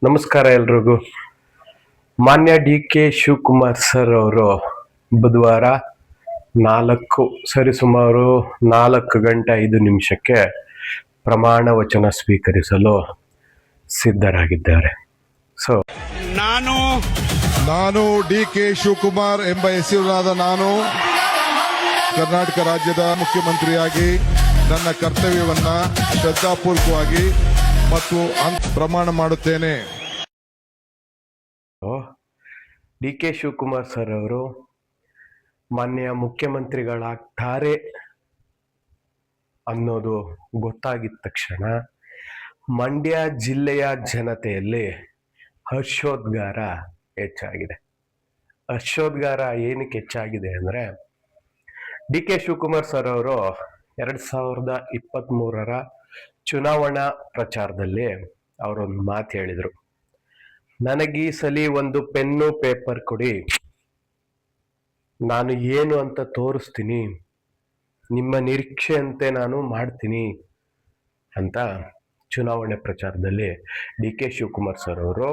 ನಮಸ್ಕಾರ ಎಲ್ರಿಗೂ. ಮಾನ್ಯ ಡಿ.ಕೆ. ಶಿವಕುಮಾರ್ ಸರ್ ಅವರು ಬುಧವಾರ ಸರಿಸುಮಾರು 4:05 ಪ್ರಮಾಣ ವಚನ ಸ್ವೀಕರಿಸಲು ಸಿದ್ಧರಾಗಿದ್ದಾರೆ. ನಾನು ಡಿ.ಕೆ. ಶಿವಕುಮಾರ್ ಎಂಬ ಹೆಸರಾದ ನಾನು ಕರ್ನಾಟಕ ರಾಜ್ಯದ ಮುಖ್ಯಮಂತ್ರಿಯಾಗಿ ನನ್ನ ಕರ್ತವ್ಯವನ್ನ ಶ್ರದ್ಧಾಪೂರ್ವಕವಾಗಿ ಮತ್ತು ಪ್ರಮಾಣ ಮಾಡುತ್ತೇನೆ. ಡಿ.ಕೆ. ಶಿವಕುಮಾರ್ ಸರ್ ಅವರು ಮಾನ್ಯ ಮುಖ್ಯಮಂತ್ರಿಗಳಾಗ್ತಾರೆ ಅನ್ನೋದು ಗೊತ್ತಾಗಿದ್ದ ತಕ್ಷಣ ಮಂಡ್ಯ ಜಿಲ್ಲೆಯ ಜನತೆಯಲ್ಲಿ ಹರ್ಷೋದ್ಗಾರ ಹೆಚ್ಚಾಗಿದೆ. ಹರ್ಷೋದ್ಗಾರ ಏನಕ್ಕೆ ಹೆಚ್ಚಾಗಿದೆ ಅಂದ್ರೆ, ಡಿ.ಕೆ. ಶಿವಕುಮಾರ್ ಸರ್ ಅವರು 2023 ಚುನಾವಣಾ ಪ್ರಚಾರದಲ್ಲಿ ಅವರೊಂದು ಮಾತು ಹೇಳಿದ್ರು. ನನಗೆ ಈ ಸಲ ಒಂದು ಪೆನ್ನು ಪೇಪರ್ ಕೊಡಿ, ನಾನು ಏನು ಅಂತ ತೋರಿಸ್ತೀನಿ, ನಿಮ್ಮ ನಿರೀಕ್ಷೆಯಂತೆ ನಾನು ಮಾಡ್ತೀನಿ ಅಂತ ಚುನಾವಣೆ ಪ್ರಚಾರದಲ್ಲಿ ಡಿ.ಕೆ. ಶಿವಕುಮಾರ್ ಸರ್ ಅವರು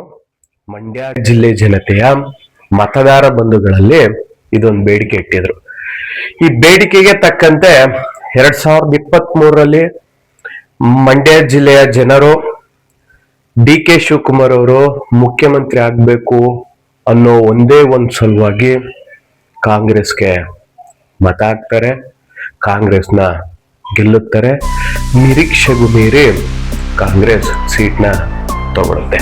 ಮಂಡ್ಯ ಜಿಲ್ಲೆ ಜನತೆಯ ಮತದಾರ ಬಂಧುಗಳಲ್ಲಿ ಇದೊಂದು ಬೇಡಿಕೆ ಇಟ್ಟಿದ್ರು. ಈ ಬೇಡಿಕೆಗೆ ತಕ್ಕಂತೆ 2023 ಮಂಡ್ಯ ಜಿಲ್ಲೆಯ ಜನರು ಡಿ.ಕೆ. ಶಿವಕುಮಾರ್ ಅವರು ಮುಖ್ಯಮಂತ್ರಿ ಆಗ್ಬೇಕು ಅನ್ನೋ ಒಂದೇ ಒಂದು ಸಲುವಾಗಿ ಕಾಂಗ್ರೆಸ್ಗೆ ಮತ ಹಾಕ್ತಾರೆ, ಕಾಂಗ್ರೆಸ್ನ ಗೆಲ್ಲುತ್ತಾರೆ. ನಿರೀಕ್ಷೆಗೂ ಮೀರಿ ಕಾಂಗ್ರೆಸ್ ಸೀಟ್ನ ತಗೊಳುತ್ತೆ.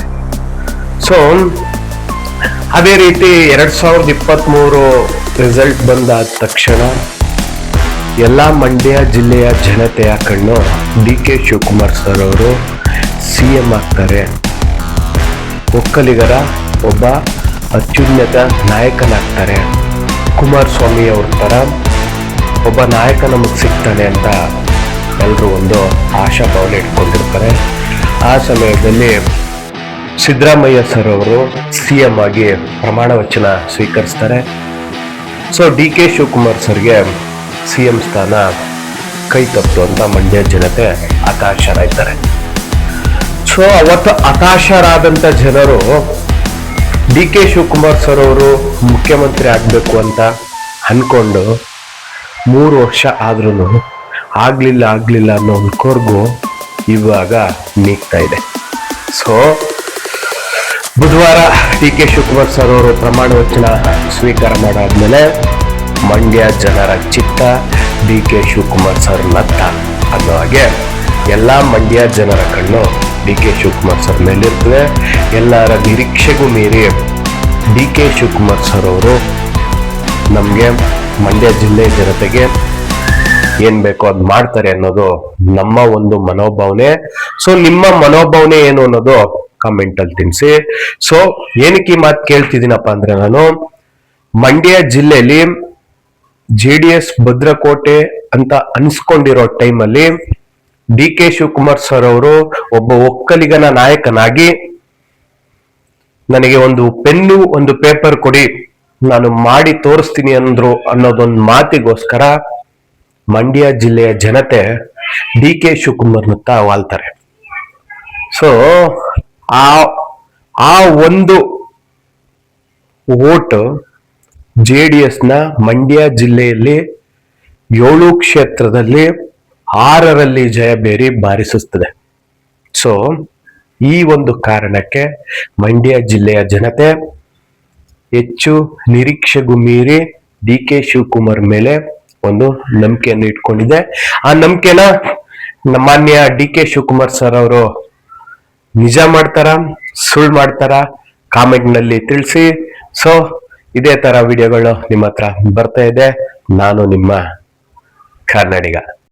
ಅದೇ ರೀತಿ 2023 ರಿಸಲ್ಟ್ ಬಂದಾದ ತಕ್ಷಣ ಎಲ್ಲ ಮಂಡ್ಯ ಜಿಲ್ಲೆಯ ಜನತೆಯ ಕಣ್ಣು ಡಿ.ಕೆ. ಶಿವಕುಮಾರ್ ಸರ್ ಅವರು CM ಆಗ್ತಾರೆ, ಒಕ್ಕಲಿಗರ ಒಬ್ಬ ಅತ್ಯುನ್ನತ ನಾಯಕನಾಗ್ತಾರೆ, ಕುಮಾರಸ್ವಾಮಿ ಅವ್ರ ತರ ಒಬ್ಬ ನಾಯಕ ನಮಗೆ ಸಿಗ್ತಾನೆ ಅಂತ ಎಲ್ಲರೂ ಒಂದು ಆಶಾಭಾವನೆ ಇಟ್ಕೊಂಡಿರ್ತಾರೆ. ಆ ಸಮಯದಲ್ಲಿ ಸಿದ್ದರಾಮಯ್ಯ ಸರ್ ಅವರು CM ಆಗಿ ಪ್ರಮಾಣ ವಚನ ಸ್ವೀಕರಿಸ್ತಾರೆ. ಡಿ.ಕೆ. ಶಿವಕುಮಾರ್ ಸರ್ಗೆ CM ಸ್ಥಾನ ಕೈ ತಪ್ಪು ಅಂತ ಮಂಡ್ಯ ಜನತೆ ಹತಾಶರಾಯ್ತಾರೆ. ಅವತ್ತು ಹತಾಶರಾದಂಥ ಜನರು ಡಿ.ಕೆ. ಶಿವಕುಮಾರ್ ಸರ್ ಅವರು ಮುಖ್ಯಮಂತ್ರಿ ಆಗ್ಬೇಕು ಅಂತ ಅನ್ಕೊಂಡು 3 ವರ್ಷ ಆದ್ರೂ ಆಗ್ಲಿಲ್ಲ ಅನ್ನೋ ಒಂದು ಕೊರ್ಗು ಇವಾಗ ನೀಗ್ತಾ ಇದೆ. ಬುಧವಾರ ಡಿ.ಕೆ. ಶಿವಕುಮಾರ್ ಸರ್ ಅವರು ಪ್ರಮಾಣ ವಚನ ಸ್ವೀಕಾರ ಮಾಡಾದ್ಮೇಲೆ ಮಂಡ್ಯ ಜನರ ಚಿತ್ತ ಡಿ.ಕೆ. ಶಿವಕುಮಾರ್ ಸರ್ ನತ್ತ ಅನ್ನೋ ಹಾಗೆ ಎಲ್ಲ ಮಂಡ್ಯ ಜನರ ಕಣ್ಣು ಡಿ.ಕೆ. ಶಿವಕುಮಾರ್ ಸರ್ ಮೇಲಿರ್ತದೆ. ಎಲ್ಲರ ನಿರೀಕ್ಷೆಗೂ ಮೀರಿ ಡಿ.ಕೆ. ಶಿವಕುಮಾರ್ ಸರ್ ಅವರು ನಮಗೆ ಮಂಡ್ಯ ಜಿಲ್ಲೆ ಜನತೆಗೆ ಏನ್ ಬೇಕೋ ಅದು ಮಾಡ್ತಾರೆ ಅನ್ನೋದು ನಮ್ಮ ಒಂದು ಮನೋಭಾವನೆ. ನಿಮ್ಮ ಮನೋಭಾವನೆ ಏನು ಅನ್ನೋದು ಕಾಮೆಂಟ್ ಅಲ್ಲಿ ತಿಳಿಸಿ. ಏನಕ್ಕೆ ಈ ಮಾತು ಕೇಳ್ತಿದ್ದೀನಪ್ಪ ಅಂದ್ರೆ, ನಾನು ಮಂಡ್ಯ ಜಿಲ್ಲೆಯಲ್ಲಿ JDS ಭದ್ರಕೋಟೆ ಅಂತ ಅನ್ಸ್ಕೊಂಡಿರೋ ಟೈಮಲ್ಲಿ ಡಿ.ಕೆ. ಶಿವಕುಮಾರ್ ಸರ್ ಅವರು ಒಬ್ಬ ಒಕ್ಕಲಿಗನ ನಾಯಕನಾಗಿ ನನಗೆ ಒಂದು ಪೆನ್ನು ಒಂದು ಪೇಪರ್ ಕೊಡಿ, ನಾನು ಮಾಡಿ ತೋರಿಸ್ತೀನಿ ಅಂದ್ರು ಅನ್ನೋದೊಂದು ಮಾತಿಗೋಸ್ಕರ ಮಂಡ್ಯ ಜಿಲ್ಲೆಯ ಜನತೆ ಡಿ.ಕೆ. ಶಿವಕುಮಾರ್ನತ್ತ ವಾಲ್ತಾರೆ. ಆ ಒಂದು ವೋಟ್ JDSನ ಮಂಡ್ಯ ಜಿಲ್ಲೆಯಲ್ಲಿ 7 ಕ್ಷೇತ್ರದಲ್ಲಿ 6ರಲ್ಲಿ ಜಯಬೇರಿ ಬಾರಿಸುತ್ತದೆ. ಈ ಒಂದು ಕಾರಣಕ್ಕೆ ಮಂಡ್ಯ ಜಿಲ್ಲೆಯ ಜನತೆ ಹೆಚ್ಚು ನಿರೀಕ್ಷೆಗೂ ಮೀರಿ ಡಿ.ಕೆ. ಶಿವಕುಮಾರ್ ಮೇಲೆ ಒಂದು ನಂಬಿಕೆಯನ್ನು ಇಟ್ಕೊಂಡಿದೆ. ಆ ನಂಬಿಕೆನ ಮಾನ್ಯ ಡಿ.ಕೆ. ಶಿವಕುಮಾರ್ ಸರ್ ಅವರು ನಿಜ ಮಾಡ್ತಾರ, ಸುಳ್ಳು ಮಾಡ್ತಾರ, ಕಾಮೆಂಟ್ ನಲ್ಲಿ ತಿಳಿಸಿ. ಇದೇ ತರ ವಿಡಿಯೋಗಳು ನಿಮ್ಮ ಹತ್ರ ಬರ್ತಾ ಇದೆ. ನಾನು ನಿಮ್ಮ ಕನ್ನಡಿಗ.